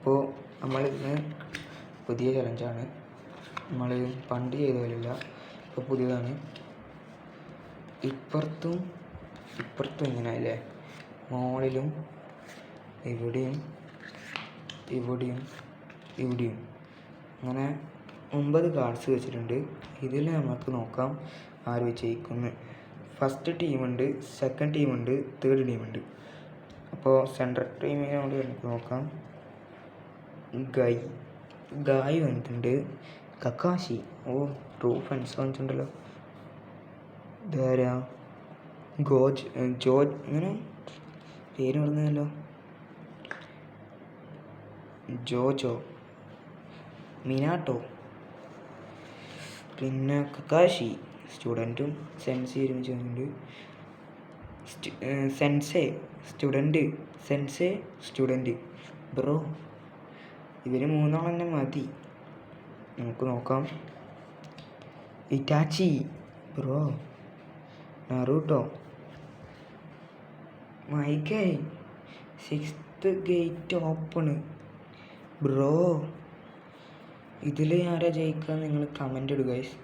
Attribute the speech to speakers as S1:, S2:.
S1: അപ്പോൾ നമ്മളിന്ന് പുതിയ ചലഞ്ചാണ്. നമ്മൾ പണ്ട് ചെയ്ത പോലെയല്ല, ഇപ്പോൾ പുതിയതാണ്. ഇപ്പുറത്തും ഇങ്ങനെ അല്ലേ, മുകളിലും ഇവിടെയും അങ്ങനെ 9 കാർഡ്സ് വെച്ചിട്ടുണ്ട്. ഇതിൽ നമുക്ക് നോക്കാം ആര് വിജയിക്കുന്നു. ഫസ്റ്റ് ടീമുണ്ട്, സെക്കൻഡ് ടീമുണ്ട്, തേർഡ് ടീമുണ്ട്. അപ്പോൾ സെൻട്രൽ ടീമിനോട് നമുക്ക് നോക്കാം. ഗായ് വന്നിട്ടുണ്ട്, കക്കാശി, ട്രൂ ഫ്രണ്ട്സ് വന്നിട്ടുണ്ടല്ലോ, ഇതാരാ, ജോർജ് ഇങ്ങനെ പേര് പറഞ്ഞല്ലോ, ജോജോ, മിനാട്ടോ, പിന്നെ കക്കാശി സ്റ്റുഡൻറ്റും സെൻസി ഒരുമിച്ച് വന്നിട്ടുണ്ട്. Sensei student bro. ഇവർ മൂന്നാളം തന്നെ മതി. നമുക്ക് നോക്കാം. Itachi bro, Naruto, Might Guy, 6th gate open bro. ഇതിൽ ആരാ ജയിക്കുക നിങ്ങൾ കമൻ്റ് ഇടുക ഗൈസ്.